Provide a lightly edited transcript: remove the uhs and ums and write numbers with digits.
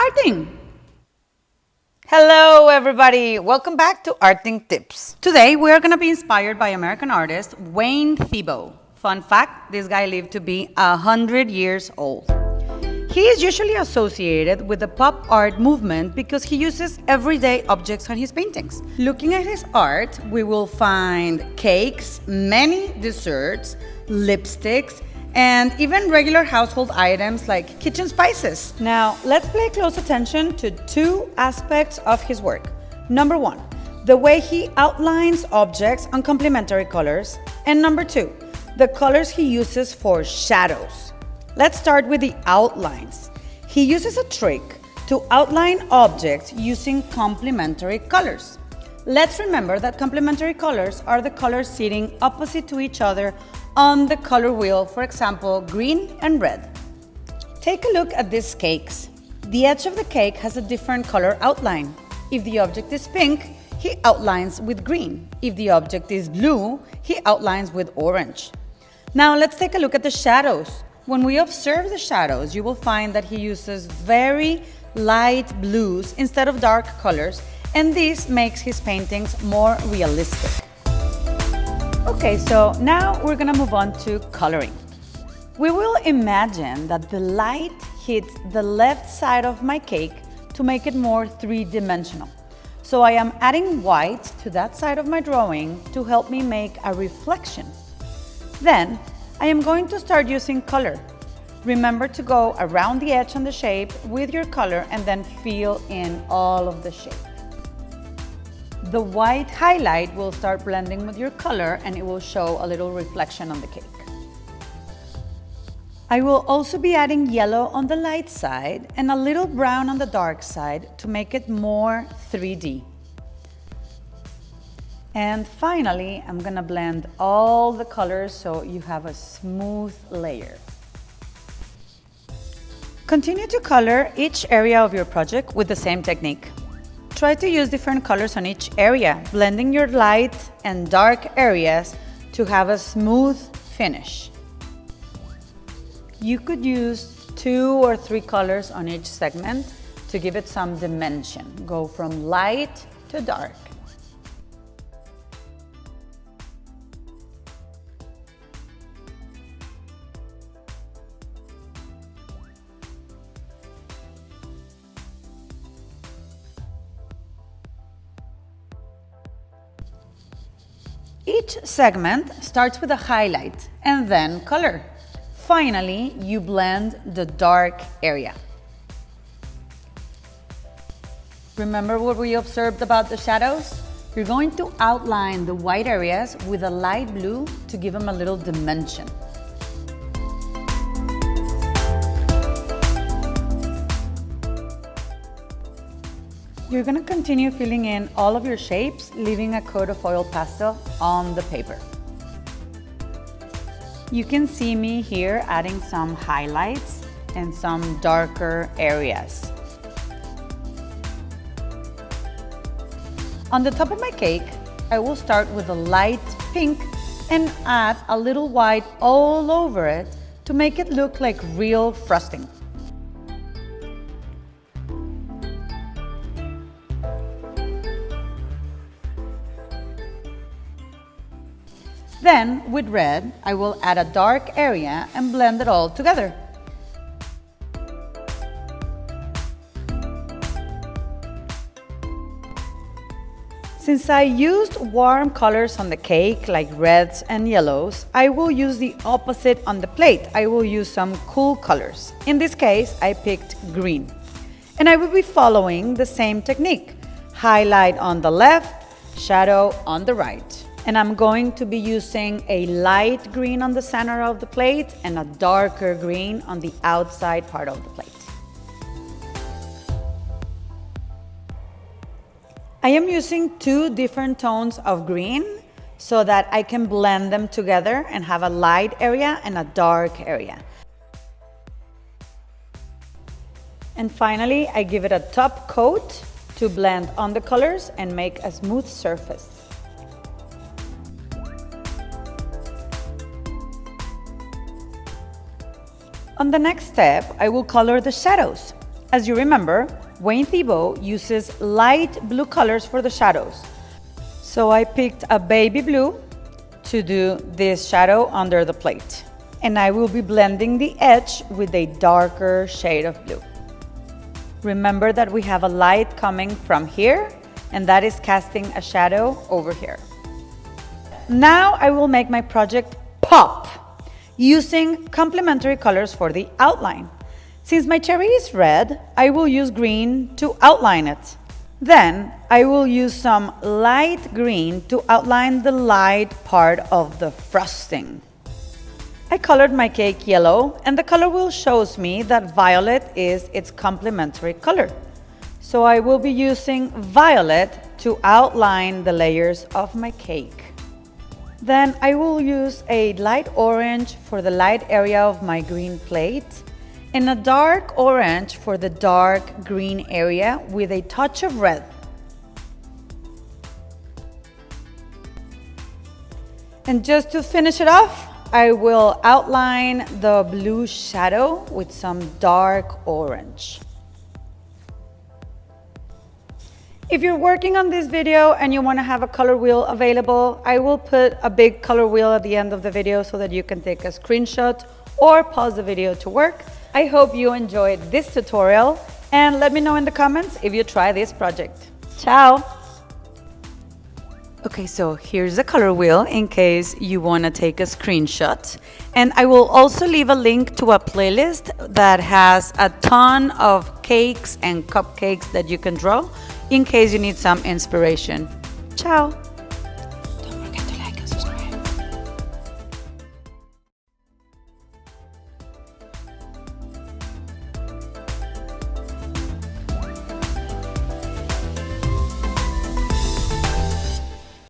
arting! Hello everybody, welcome back to Arting Tips. Today we are going to be inspired by American artist Wayne Thiebaud. Fun fact, this guy lived to be 100 years old. He is usually associated with the pop art movement because he uses everyday objects on his paintings. Looking at his art, we will find cakes, many desserts, lipsticks, and even regular household items like kitchen spices. Now, let's pay close attention to two aspects of his work. Number one, the way he outlines objects on complementary colors. And number two, the colors he uses for shadows. Let's start with the outlines. He uses a trick to outline objects using complementary colors. Let's remember that complementary colors are the colors sitting opposite to each other on the color wheel, for example, green and red. Take a look at these cakes. The edge of the cake has a different color outline. If the object is pink, he outlines with green. If the object is blue, he outlines with orange. Now let's take a look at the shadows. When we observe the shadows, you will find that he uses very light blues instead of dark colors, and this makes his paintings more realistic. Okay, so now we're gonna move on to coloring. We will imagine that the light hits the left side of my cake to make it more three-dimensional. So I am adding white to that side of my drawing to help me make a reflection. Then I am going to start using color. Remember to go around the edge on the shape with your color and then fill in all of the shape. The white highlight will start blending with your color and it will show a little reflection on the cake. I will also be adding yellow on the light side and a little brown on the dark side to make it more 3D. And finally, I'm gonna blend all the colors so you have a smooth layer. Continue to color each area of your project with the same technique. Try to use different colors on each area, blending your light and dark areas to have a smooth finish. You could use 2 or 3 colors on each segment to give it some dimension. Go from light to dark. Each segment starts with a highlight and then color. Finally, you blend the dark area. Remember what we observed about the shadows? You're going to outline the white areas with a light blue to give them a little dimension. You're going to continue filling in all of your shapes, leaving a coat of oil pastel on the paper. You can see me here adding some highlights and some darker areas. On the top of my cake, I will start with a light pink and add a little white all over it to make it look like real frosting. Then, with red, I will add a dark area and blend it all together. Since I used warm colors on the cake, like reds and yellows, I will use the opposite on the plate. I will use some cool colors. In this case, I picked green. And I will be following the same technique. Highlight on the left, shadow on the right. And I'm going to be using a light green on the center of the plate and a darker green on the outside part of the plate. I am using 2 different tones of green so that I can blend them together and have a light area and a dark area. And finally, I give it a top coat to blend on the colors and make a smooth surface. On the next step, I will color the shadows. As you remember, Wayne Thiebaud uses light blue colors for the shadows. So I picked a baby blue to do this shadow under the plate. And I will be blending the edge with a darker shade of blue. Remember that we have a light coming from here, and that is casting a shadow over here. Now I will make my project pop using complementary colors for the outline. Since my cherry is red, I will use green to outline it. Then I will use some light green to outline the light part of the frosting. I colored my cake yellow, and the color wheel shows me that violet is its complementary color. So I will be using violet to outline the layers of my cake. Then I will use a light orange for the light area of my green plate and a dark orange for the dark green area with a touch of red. And just to finish it off, I will outline the blue shadow with some dark orange. If you're working on this video and you want to have a color wheel available, I will put a big color wheel at the end of the video so that you can take a screenshot or pause the video to work. I hope you enjoyed this tutorial, and let me know in the comments if you try this project. Ciao! Okay, so here's the color wheel in case you want to take a screenshot. And I will also leave a link to a playlist that has a ton of cakes and cupcakes that you can draw in case you need some inspiration. Ciao!